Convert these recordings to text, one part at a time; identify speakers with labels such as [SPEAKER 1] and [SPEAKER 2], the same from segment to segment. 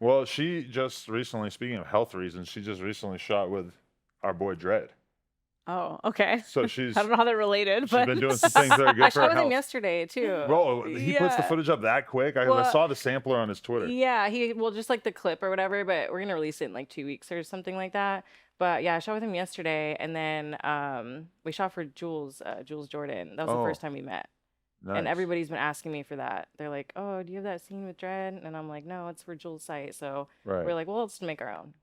[SPEAKER 1] Well, she just recently, speaking of health reasons, she just recently shot with our boy Dredd.
[SPEAKER 2] Oh, okay.
[SPEAKER 1] So
[SPEAKER 2] I don't know how they're related,
[SPEAKER 1] she's
[SPEAKER 2] but
[SPEAKER 1] been doing some things that are
[SPEAKER 3] I
[SPEAKER 1] good for
[SPEAKER 3] shot
[SPEAKER 1] her
[SPEAKER 3] with him
[SPEAKER 1] health.
[SPEAKER 3] yesterday too.
[SPEAKER 1] Bro, he puts the
[SPEAKER 3] Yeah.
[SPEAKER 1] footage up that quick. I
[SPEAKER 3] Well,
[SPEAKER 1] saw the sampler on his Twitter.
[SPEAKER 3] yeah, he well just like the clip or whatever, but we're gonna release it in like 2 weeks or something like that. But yeah, I shot with him yesterday, and then we shot for Jules Jordan. That was the first
[SPEAKER 1] Oh,
[SPEAKER 3] time we met. And
[SPEAKER 1] nice.
[SPEAKER 3] everybody's been asking me for that. They're like, "Oh, do you have that scene with Dredd?" And I'm like, "No, it's for Jules' site." So
[SPEAKER 1] Right.
[SPEAKER 3] we're like, "Well, let's make our own."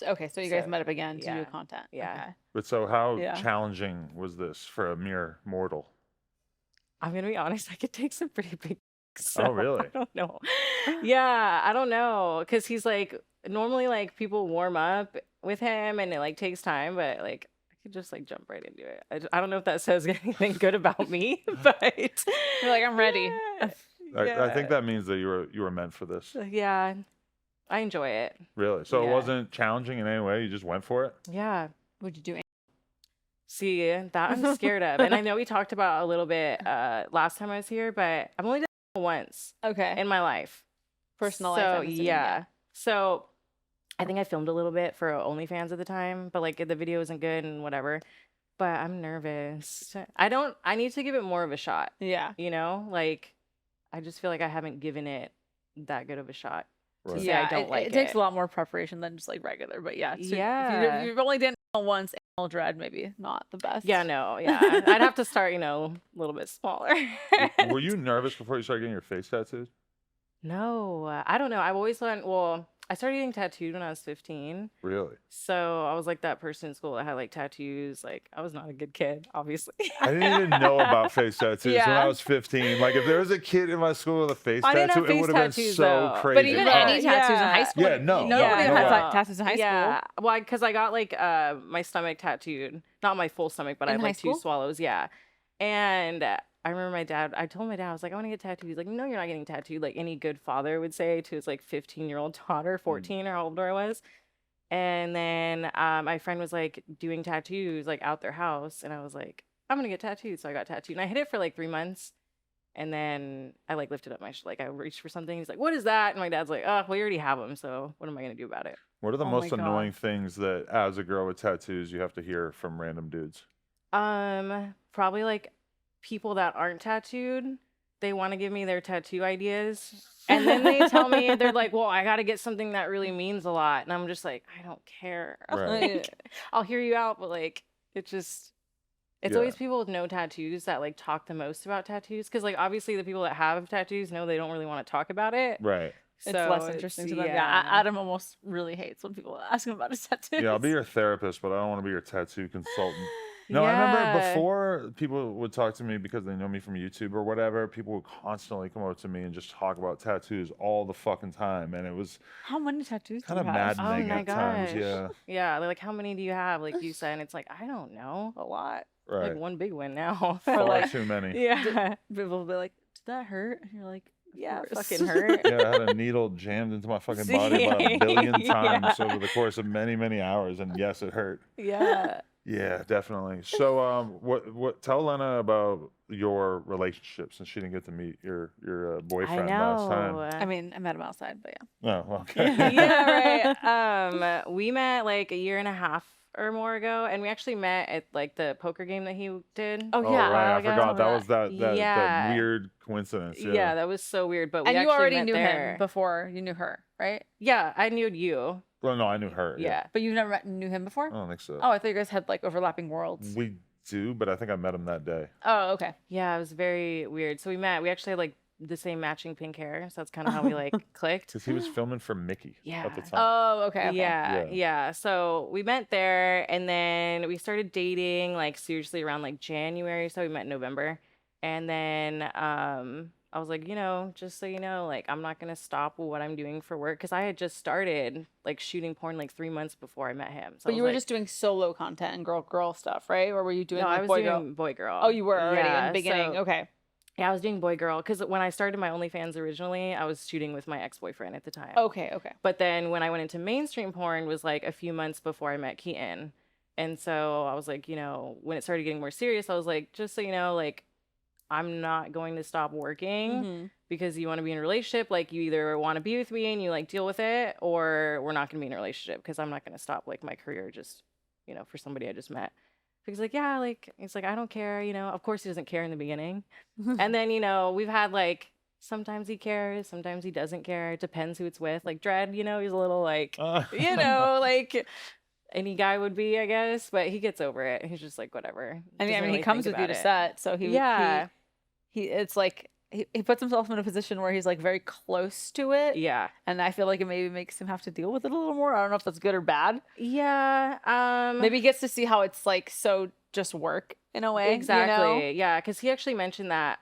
[SPEAKER 2] okay, so you guys
[SPEAKER 3] So
[SPEAKER 2] met up again to do
[SPEAKER 3] yeah,
[SPEAKER 2] content.
[SPEAKER 3] yeah.
[SPEAKER 2] Okay.
[SPEAKER 1] But so how
[SPEAKER 2] Yeah.
[SPEAKER 1] challenging was this for a mere mortal?
[SPEAKER 3] I'm gonna be honest, I could take some pretty big.
[SPEAKER 1] Oh,
[SPEAKER 3] So
[SPEAKER 1] really?
[SPEAKER 3] I don't know. Yeah, I don't know, cause he's like normally like people warm up with him and it like takes time, but like I could just like jump right into it. I don't know if that says anything good about me, but
[SPEAKER 2] You're like, I'm ready.
[SPEAKER 3] yeah,
[SPEAKER 1] I think
[SPEAKER 3] yeah,
[SPEAKER 1] that means that you were meant for this.
[SPEAKER 3] yeah. I enjoy it.
[SPEAKER 1] Really? So it
[SPEAKER 3] Yeah,
[SPEAKER 1] wasn't challenging in any way? You just went for it?
[SPEAKER 3] yeah.
[SPEAKER 2] Would you do
[SPEAKER 3] See, that I'm scared of, and I know we talked about a little bit last time I was here, but I've only done it once
[SPEAKER 2] Okay.
[SPEAKER 3] in my life.
[SPEAKER 2] Personal life,
[SPEAKER 3] So
[SPEAKER 2] I'm assuming,
[SPEAKER 3] yeah. So I think I filmed a little bit for OnlyFans at the time, but like the video isn't good and whatever. But I'm nervous. I need to give it more of a shot.
[SPEAKER 2] Yeah.
[SPEAKER 3] You know? Like I just feel like I haven't given it that good of a shot to
[SPEAKER 1] Right.
[SPEAKER 3] say
[SPEAKER 2] Yeah.
[SPEAKER 3] I don't like
[SPEAKER 2] it takes a lot more preparation than just like regular, but yeah. So
[SPEAKER 3] Yeah.
[SPEAKER 2] if you've only done it once, Animal Dread, maybe not the best.
[SPEAKER 3] Yeah, no, yeah. I'd have to start, a little bit smaller.
[SPEAKER 1] Were you nervous before you started getting your face tattooed?
[SPEAKER 3] No, I don't know. I've always thought, well, I started getting tattooed when I was 15.
[SPEAKER 1] Really?
[SPEAKER 3] So I was like that person in school that had like tattoos. Like I was not a good kid, obviously.
[SPEAKER 1] I didn't even know about face tattoos when I
[SPEAKER 2] Yeah.
[SPEAKER 1] was 15. Like, if there was a kid in my school with a face
[SPEAKER 3] I didn't have
[SPEAKER 1] tattoo, it
[SPEAKER 3] face
[SPEAKER 1] would have been
[SPEAKER 3] tattoos,
[SPEAKER 1] so
[SPEAKER 3] though.
[SPEAKER 1] crazy.
[SPEAKER 2] But even any tattoos in high
[SPEAKER 3] yeah.
[SPEAKER 2] school.
[SPEAKER 1] Yeah, no,
[SPEAKER 2] Nobody
[SPEAKER 1] no
[SPEAKER 2] had
[SPEAKER 1] way.
[SPEAKER 2] tattoos in high
[SPEAKER 3] Yeah.
[SPEAKER 2] school.
[SPEAKER 3] Well, because I got like my stomach tattooed. Not my full stomach, but I
[SPEAKER 2] In
[SPEAKER 3] had
[SPEAKER 2] high
[SPEAKER 3] like two
[SPEAKER 2] school?
[SPEAKER 3] swallows. Yeah. And I remember I told my dad, I was like, I want to get tattooed. He's like, no, you're not getting tattooed. Like any good father would say to his like 15-year-old daughter, 14 or how old I was. And then my friend was like doing tattoos like out their house. And I was like, I'm going to get tattooed. So I got tattooed. And I hid it for like 3 months. And then I like lifted up like I reached for something. He's like, what is that? And my dad's like, oh, well, you already have them. So what am I going to do about it?
[SPEAKER 1] What are the
[SPEAKER 2] Oh
[SPEAKER 1] most
[SPEAKER 2] my God.
[SPEAKER 1] annoying things that, as a girl with tattoos, you have to hear from random dudes?
[SPEAKER 3] Probably like people that aren't tattooed. They want to give me their tattoo ideas. And then they tell me, they're like, well, I got to get something that really means a lot. And I'm just like, I don't care.
[SPEAKER 1] Right.
[SPEAKER 3] Like, I'll hear you out, but like, it's
[SPEAKER 1] Yeah.
[SPEAKER 3] always people with no tattoos that like talk the most about tattoos. Cause like, obviously the people that have tattoos know they don't really want to talk about it.
[SPEAKER 1] Right.
[SPEAKER 2] It's
[SPEAKER 3] So
[SPEAKER 2] less interesting to them. Yeah. Adam almost really hates when people ask him about his tattoos.
[SPEAKER 1] Yeah, I'll be your therapist, but I don't want to be your tattoo consultant. No, I remember
[SPEAKER 3] Yeah.
[SPEAKER 1] before people would talk to me because they know me from YouTube or whatever, people would constantly come up to me and just talk about tattoos all the fucking time. And it was
[SPEAKER 2] How many tattoos do
[SPEAKER 1] kind
[SPEAKER 2] you
[SPEAKER 1] of
[SPEAKER 2] have?
[SPEAKER 1] maddening
[SPEAKER 3] Oh my
[SPEAKER 1] at times.
[SPEAKER 3] gosh.
[SPEAKER 1] Yeah.
[SPEAKER 3] Yeah, they're like, how many do you have? Like you said, and it's like, I don't know, a lot.
[SPEAKER 1] Right.
[SPEAKER 3] Like one big one now.
[SPEAKER 1] Far
[SPEAKER 2] like-
[SPEAKER 1] too many.
[SPEAKER 3] Yeah.
[SPEAKER 2] People will be like, did that hurt? And you're like,
[SPEAKER 3] Yeah,
[SPEAKER 2] course.
[SPEAKER 3] fucking hurt.
[SPEAKER 1] Yeah, I had a needle jammed into my fucking body about a billion times over the course of many, many hours, and yes, it hurt.
[SPEAKER 3] Yeah.
[SPEAKER 1] Yeah, definitely. So, what? Tell Lena about your relationship since she didn't get to meet your
[SPEAKER 3] I
[SPEAKER 1] boyfriend last time.
[SPEAKER 3] know.
[SPEAKER 2] I mean, I met him outside, but yeah.
[SPEAKER 1] Oh, okay.
[SPEAKER 3] Yeah, right. We met like a year and a half or more ago, and we actually met at like the poker game that he did.
[SPEAKER 2] Oh,
[SPEAKER 1] Oh,
[SPEAKER 2] yeah.
[SPEAKER 1] right. I
[SPEAKER 3] while ago.
[SPEAKER 1] forgot. That was that
[SPEAKER 3] Yeah.
[SPEAKER 1] weird coincidence.
[SPEAKER 3] Yeah.
[SPEAKER 1] Yeah.
[SPEAKER 3] That was so weird. But we
[SPEAKER 2] And you
[SPEAKER 3] actually
[SPEAKER 2] already
[SPEAKER 3] met
[SPEAKER 2] knew
[SPEAKER 3] there.
[SPEAKER 2] him before you knew her, right?
[SPEAKER 3] Yeah, I knew you.
[SPEAKER 1] Well, no, I knew her.
[SPEAKER 3] Yeah.
[SPEAKER 2] But you never knew him before?
[SPEAKER 1] I don't think so.
[SPEAKER 2] Oh, I thought you guys had like overlapping worlds.
[SPEAKER 1] We do, but I think I met him that day.
[SPEAKER 2] Oh, okay.
[SPEAKER 3] Yeah, it was very weird. So we met. We actually had like the same matching pink hair, so that's kind of how we like clicked.
[SPEAKER 1] Because he was filming for Mickey at the
[SPEAKER 3] Yeah.
[SPEAKER 1] time.
[SPEAKER 2] Oh, okay.
[SPEAKER 3] Yeah,
[SPEAKER 1] Yeah.
[SPEAKER 3] yeah. So we met there, and then we started dating like seriously around like January. So we met in November, and then I was like, just so you know, like I'm not gonna stop what I'm doing for work because I had just started like shooting porn like 3 months before I met him. So
[SPEAKER 2] But
[SPEAKER 3] I
[SPEAKER 2] you
[SPEAKER 3] was
[SPEAKER 2] were
[SPEAKER 3] like,
[SPEAKER 2] just doing solo content and girl stuff, right? Or were you doing
[SPEAKER 3] no,
[SPEAKER 2] like
[SPEAKER 3] I was
[SPEAKER 2] boy
[SPEAKER 3] doing
[SPEAKER 2] girl?
[SPEAKER 3] boy girl.
[SPEAKER 2] Oh, you were already in
[SPEAKER 3] Yeah,
[SPEAKER 2] the beginning.
[SPEAKER 3] so-
[SPEAKER 2] Okay.
[SPEAKER 3] Yeah, I was doing boy girl because when I started my OnlyFans originally, I was shooting with my ex-boyfriend at the time.
[SPEAKER 2] Okay.
[SPEAKER 3] But then when I went into mainstream porn was like a few months before I met Keaton. And so I was like, when it started getting more serious, I was like, just so you know, like I'm not going to stop working
[SPEAKER 2] Mhm.
[SPEAKER 3] because you want to be in a relationship. Like, you either want to be with me and you like deal with it, or we're not going to be in a relationship because I'm not going to stop like my career just, for somebody I just met. He's like, yeah, like, he's like, I don't care, Of course he doesn't care in the beginning. And then, we've had like, sometimes he cares, sometimes he doesn't care. It depends who it's with. Like Dread, he's a little like, like any guy would be, I guess, but he gets over it. He's just like, whatever.
[SPEAKER 2] I mean,
[SPEAKER 3] Doesn't
[SPEAKER 2] he
[SPEAKER 3] really
[SPEAKER 2] comes
[SPEAKER 3] think
[SPEAKER 2] with you
[SPEAKER 3] about
[SPEAKER 2] to
[SPEAKER 3] it.
[SPEAKER 2] set, so
[SPEAKER 3] Yeah.
[SPEAKER 2] he it's like he puts himself in a position where he's like very close to it,
[SPEAKER 3] Yeah.
[SPEAKER 2] and I feel like it maybe makes him have to deal with it a little more. I don't know if that's good or bad.
[SPEAKER 3] Yeah.
[SPEAKER 2] Maybe he gets to see how it's like so just work in a way.
[SPEAKER 3] Exactly. Yeah, because he actually mentioned that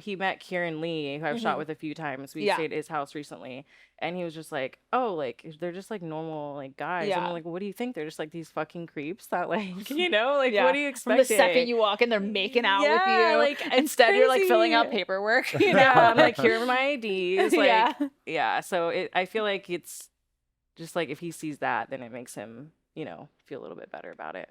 [SPEAKER 3] he met Kieran Lee, who I've shot
[SPEAKER 2] Mhm.
[SPEAKER 3] with a few times. We
[SPEAKER 2] Yeah.
[SPEAKER 3] stayed at his house recently, and he was just like, "Oh, like they're just like normal like guys." And
[SPEAKER 2] Yeah.
[SPEAKER 3] I'm like, "What do you think? They're just like these fucking creeps that like like
[SPEAKER 2] Yeah.
[SPEAKER 3] what do you
[SPEAKER 2] From
[SPEAKER 3] expect?"
[SPEAKER 2] the second you walk in, they're making out with
[SPEAKER 3] Yeah,
[SPEAKER 2] you.
[SPEAKER 3] like, it's
[SPEAKER 2] Instead, you're like filling out
[SPEAKER 3] crazy.
[SPEAKER 2] paperwork.
[SPEAKER 3] Yeah, I'm like, here are my IDs. Like,
[SPEAKER 2] Yeah.
[SPEAKER 3] yeah. So I feel like it's just like if he sees that, then it makes him, feel a little bit better about it.